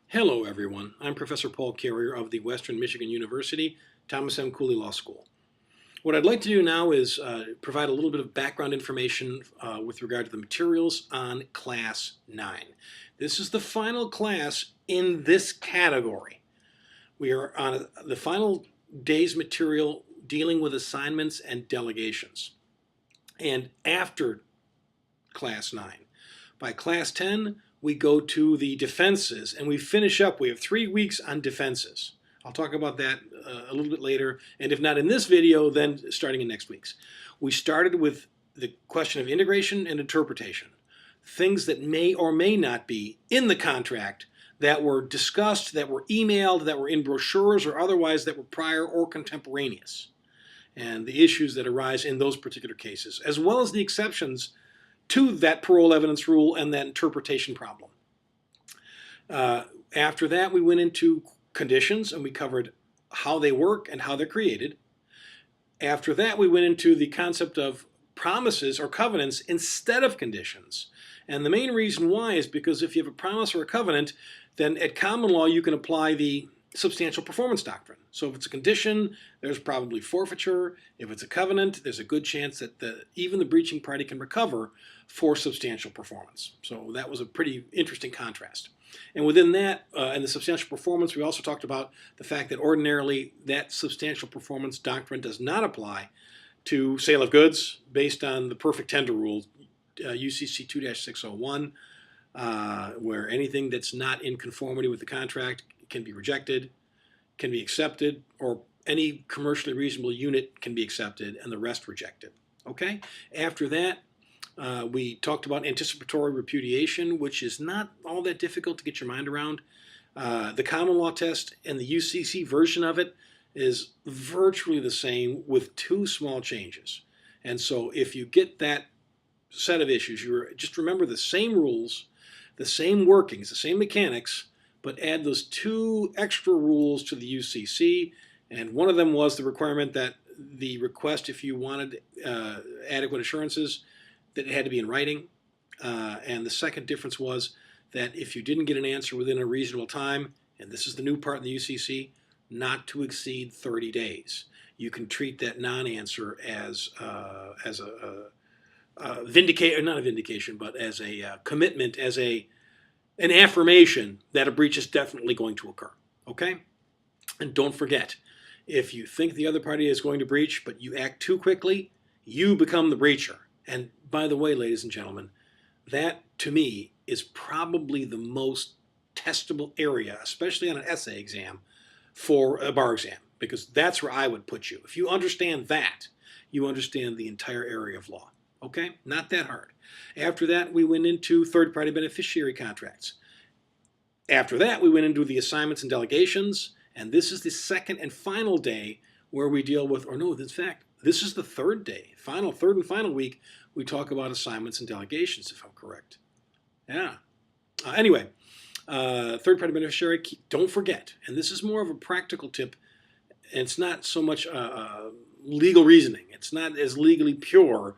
Hello everyone, I'm Professor Paul Carrier of the Western Michigan University, Thomas M. Cooley Law School. What I'd like to do now is provide a little bit of background information with regard to the materials on Class 9. This is the final class in this category. We are on the final day's material dealing with assignments and delegations. And after Class 9, by Class 10, we go to the defenses, and we finish up. We have 3 weeks on defenses. I'll talk about that a little bit later, and if not in this video, then starting in next week's. We started with the question of integration and interpretation, things that may or may not be in the contract that were discussed, that were emailed, that were in brochures, or otherwise that were prior or contemporaneous, and the issues that arise in those particular cases, as well as the exceptions to that parole evidence rule and that interpretation problem. After that, we went into conditions and we covered how they work and how they're created. After that, we went into the concept of promises or covenants instead of conditions. And the main reason why is because if you have a promise or a covenant, then at common law you can apply the substantial performance doctrine. So if it's a condition, there's probably forfeiture. If it's a covenant, there's a good chance that even the breaching party can recover for substantial performance. So that was a pretty interesting contrast. And within that, and the substantial performance, we also talked about the fact that ordinarily that substantial performance doctrine does not apply to sale of goods based on the perfect tender rule, UCC 2-601, where anything that's not in conformity with the contract can be rejected, can be accepted, or any commercially reasonable unit can be accepted and the rest rejected. Okay? After that, we talked about anticipatory repudiation, which is not all that difficult to get your mind around. The common law test and the UCC version of it is virtually the same with 2 small changes. And so if you get that set of issues, you just remember the same rules, the same workings, the same mechanics, but add those 2 extra rules to the UCC. And one of them was the requirement that the request, if you wanted adequate assurances, that it had to be in writing. And the second difference was that if you didn't get an answer within a reasonable time, and this is the new part in the UCC, not to exceed 30 days. You can treat that non-answer as a vindication, not a vindication, but as a commitment, as an affirmation that a breach is definitely going to occur. Okay? And don't forget, if you think the other party is going to breach, but you act too quickly, you become the breacher. And by the way, ladies and gentlemen, that to me is probably the most testable area, especially on an essay exam, for a bar exam, because that's where I would put you. If you understand that, you understand the entire area of law. Okay? Not that hard. After that, we went into third-party beneficiary contracts. After that, we went into the assignments and delegations, and this is the second and final day where we deal with, or no, in fact, this is the third day, third and final week, we talk about assignments and delegations, if I'm correct. Yeah. Anyway, third-party beneficiary, don't forget, and this is more of a practical tip, and it's not so much legal reasoning. It's not as legally pure.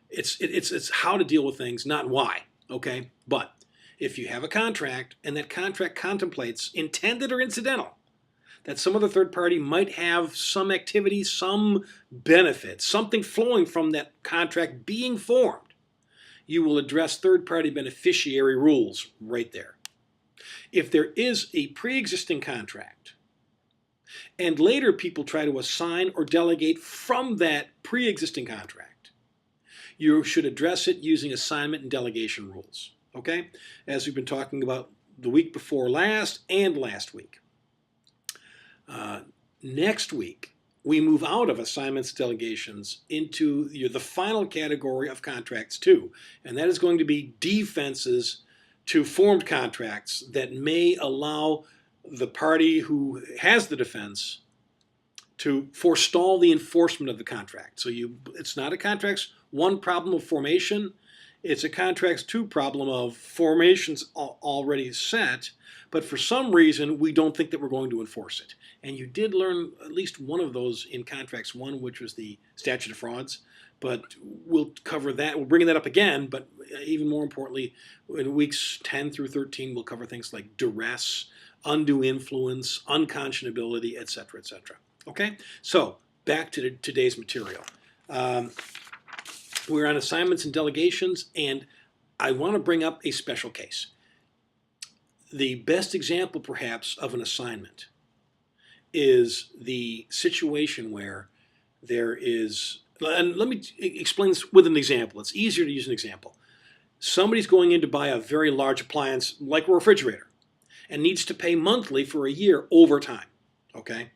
It's how to deal with things, not why, okay? But if you have a contract, and that contract contemplates, intended or incidental, that some other third party might have some activity, some benefit, something flowing from that contract being formed, you will address third-party beneficiary rules right there. If there is a pre-existing contract, and later people try to assign or delegate from that pre-existing contract, you should address it using assignment and delegation rules, okay? As we've been talking about the week before last and last week. Next week, we move out of assignments delegations into the final category of contracts too, and that is going to be defenses to formed contracts that may allow the party who has the defense to forestall the enforcement of the contract. So it's not a contract's 1 problem of formation, it's a contract's 2 problem of formations already set, but for some reason we don't think that we're going to enforce it. And you did learn at least one of those in contracts 1, which was the statute of frauds. But we'll cover that. We'll bring that up again, but even more importantly, in weeks 10 through 13, we'll cover things like duress, undue influence, unconscionability, etc., etc. Okay? So, back to today's material. We're on assignments and delegations, and I want to bring up a special case. The best example, perhaps, of an assignment is the situation where there is, and let me explain this with an example. It's easier to use an example. Somebody's going in to buy a very large appliance like a refrigerator and needs to pay monthly for a year over time. Okay?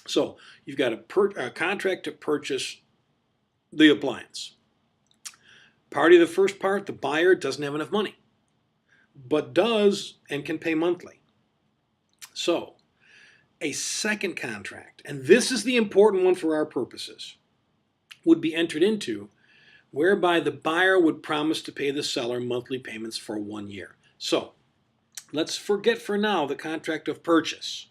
So you've got a contract to purchase the appliance. Party of the first part, the buyer doesn't have enough money, but does and can pay monthly. So a second contract, and this is the important one for our purposes, would be entered into whereby the buyer would promise to pay the seller monthly payments for 1 year. So let's forget for now the contract of purchase.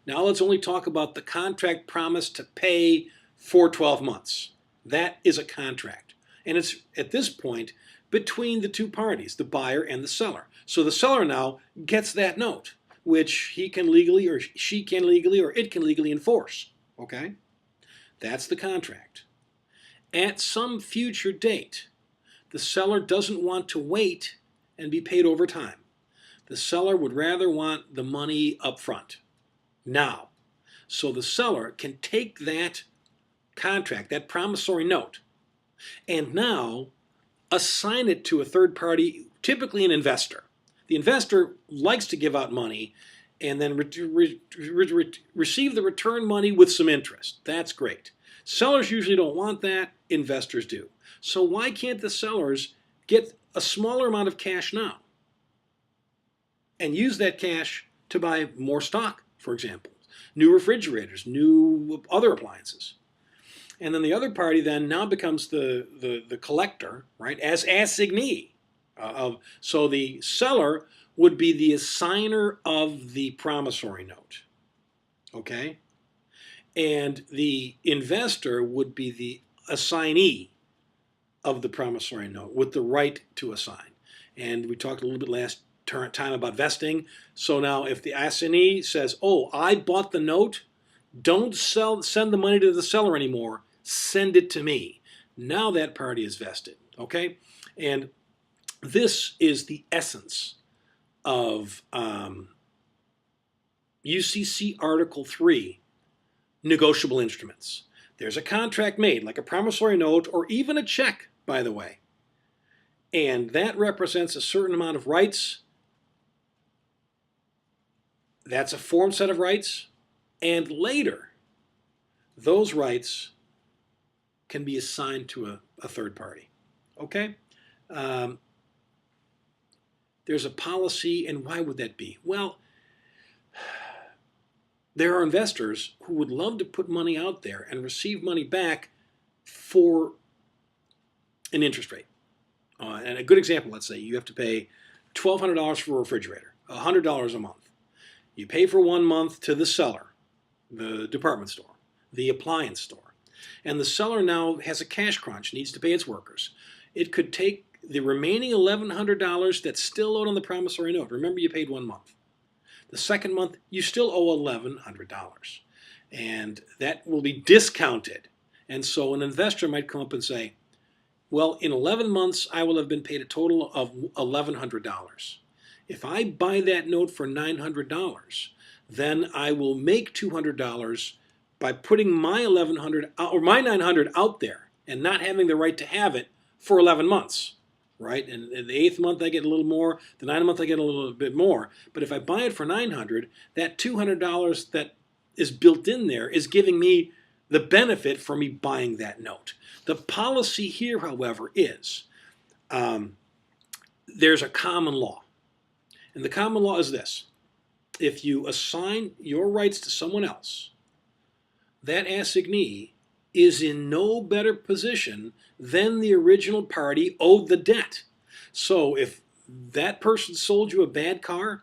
Now let's only talk about the contract promise to pay for 12 months. That is a contract. And it's, at this point, between the two parties, the buyer and the seller. So the seller now gets that note, which he can legally, or she can legally, or it can legally enforce. Okay? That's the contract. At some future date, the seller doesn't want to wait and be paid over time. The seller would rather want the money up front, now. So the seller can take that contract, that promissory note, and now assign it to a third party, typically an investor. The investor likes to give out money and then receive the return money with some interest. That's great. Sellers usually don't want that. Investors do. So why can't the sellers get a smaller amount of cash now and use that cash to buy more stock, for example, new refrigerators, new other appliances? And then the other party then now becomes the collector, right, as assignee. So the seller would be the assigner of the promissory note, okay? And the investor would be the assignee of the promissory note with the right to assign. And we talked a little bit last time about vesting. So now if the assignee says, oh, I bought the note, don't send the money to the seller anymore, send it to me. Now that party is vested, okay? And this is the essence of UCC Article 3, negotiable instruments. There's a contract made, like a promissory note or even a check, by the way. And that represents a certain amount of rights. That's a formed set of rights. And later, those rights can be assigned to a third party. Okay? There's a policy, and why would that be? Well, there are investors who would love to put money out there and receive money back for an interest rate. And a good example, let's say you have to pay $1,200 for a refrigerator, $100 a month. You pay for 1 month to the seller, the department store, the appliance store. And the seller now has a cash crunch, needs to pay its workers. It could take the remaining $1,100 that's still owed on the promissory note. Remember, you paid 1 month. The second month, you still owe $1,100. And that will be discounted. And so an investor might come up and say, well, in 11 months, I will have been paid a total of $1,100. If I buy that note for $900, then I will make $200 by putting my $1,100 or my $900 out there and not having the right to have it for 11 months. Right? And in the 8th month I get a little more, the 9th month I get a little bit more. But if I buy it for $900, that $200 that is built in there is giving me the benefit for me buying that note. The policy here, however, is there's a common law. And the common law is this. If you assign your rights to someone else, that assignee is in no better position than the original party owed the debt. So if that person sold you a bad car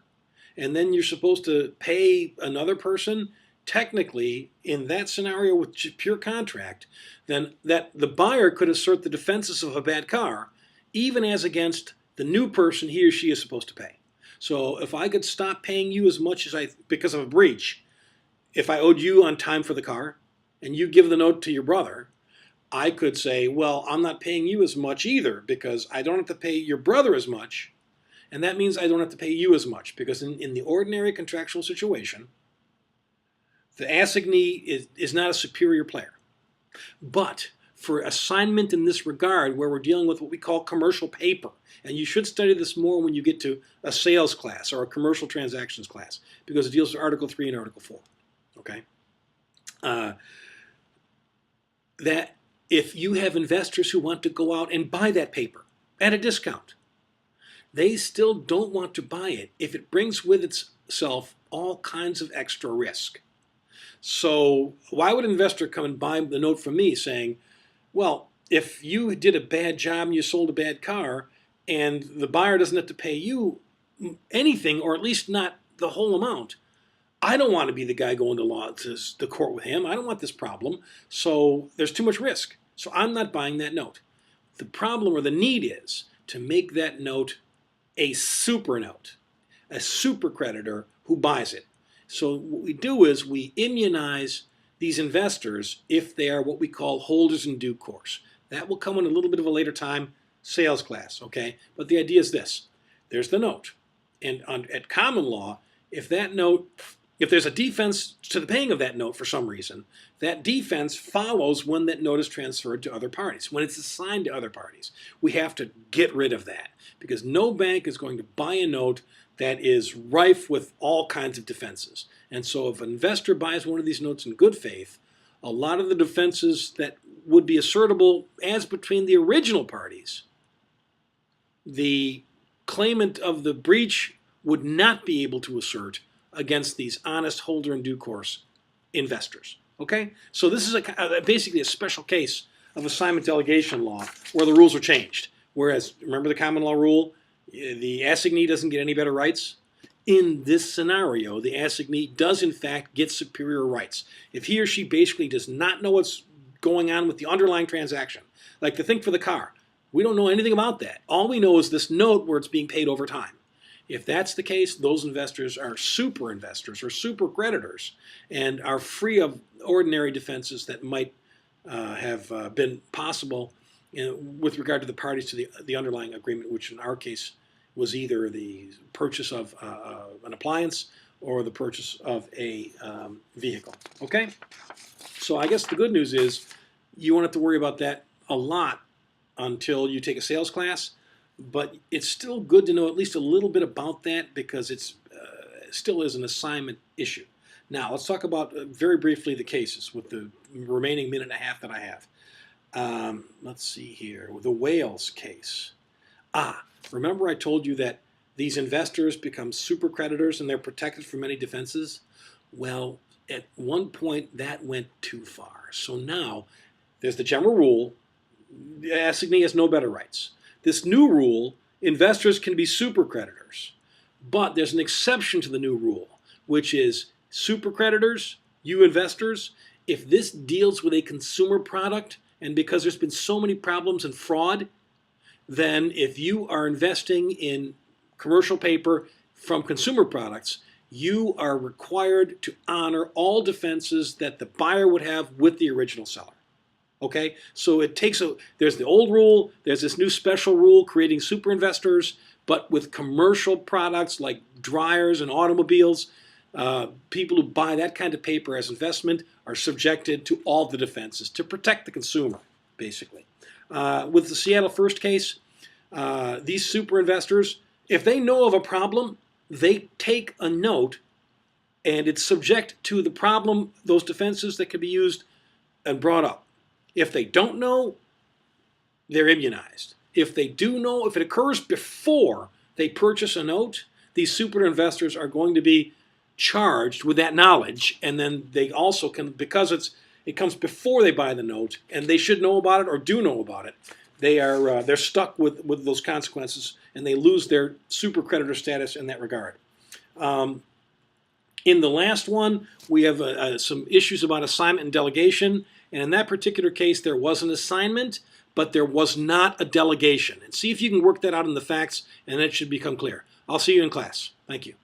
and then you're supposed to pay another person, technically, in that scenario with pure contract, then that the buyer could assert the defenses of a bad car, even as against the new person he or she is supposed to pay. So if I could stop paying you as much as because of a breach, if I owed you on time for the car, and you give the note to your brother, I could say, well, I'm not paying you as much either because I don't have to pay your brother as much, and that means I don't have to pay you as much because in the ordinary contractual situation, the assignee is not a superior player. But for assignment in this regard, where we're dealing with what we call commercial paper, and you should study this more when you get to a sales class or a commercial transactions class, because it deals with Article 3 and Article 4. Okay? That if you have investors who want to go out and buy that paper at a discount, they still don't want to buy it if it brings with itself all kinds of extra risk. So why would an investor come and buy the note from me saying, well, if you did a bad job and you sold a bad car and the buyer doesn't have to pay you anything, or at least not the whole amount, I don't want to be the guy going to the court with him. I don't want this problem. So there's too much risk. So I'm not buying that note. The problem or the need is to make that note a super note, a super creditor who buys it. So what we do is we immunize these investors if they are what we call holders in due course. That will come in a little bit of a later time sales class, okay? But the idea is this. There's the note. And at common law, if there's a defense to the paying of that note for some reason, that defense follows when that note is transferred to other parties, when it's assigned to other parties. We have to get rid of that because no bank is going to buy a note that is rife with all kinds of defenses. And so if an investor buys one of these notes in good faith, a lot of the defenses that would be assertable as between the original parties, the claimant of the breach would not be able to assert against these honest holder in due course investors. Okay? So this is basically a special case of assignment delegation law where the rules are changed. Whereas, remember the common law rule? The assignee doesn't get any better rights. In this scenario, the assignee does in fact get superior rights. If he or she basically does not know what's going on with the underlying transaction, like the thing for the car, we don't know anything about that. All we know is this note where it's being paid over time. If that's the case, those investors are super investors or super creditors and are free of ordinary defenses that might have been possible with regard to the parties to the underlying agreement, which in our case was either the purchase of an appliance or the purchase of a vehicle. Okay? So I guess the good news is you won't have to worry about that a lot until you take a sales class, but it's still good to know at least a little bit about that because it still is an assignment issue. Now, let's talk about very briefly the cases with the remaining minute and a half that I have. Let's see here. The Wales case. Remember I told you that these investors become super creditors and they're protected from any defenses? Well, at one point that went too far. So now there's the general rule, the assignee has no better rights. This new rule, investors can be super creditors. But there's an exception to the new rule, which is super creditors, you investors, if this deals with a consumer product, and because there's been so many problems and fraud, then if you are investing in commercial paper from consumer products, you are required to honor all defenses that the buyer would have with the original seller. Okay, so there's the old rule, there's this new special rule creating super investors, but with commercial products like dryers and automobiles, people who buy that kind of paper as investment are subjected to all the defenses to protect the consumer, basically. With the Seattle First case, these super investors, if they know of a problem, they take a note and it's subject to the problem, those defenses that can be used and brought up. If they don't know, they're immunized. If they do know, if it occurs before they purchase a note, these super investors are going to be charged with that knowledge, and then they also can, because it comes before they buy the note, and they should know about it or do know about it, they're stuck with those consequences, and they lose their super creditor status in that regard. In the last one, we have some issues about assignment and delegation. And in that particular case, there was an assignment, but there was not a delegation. And see if you can work that out in the facts, and it should become clear. I'll see you in class. Thank you.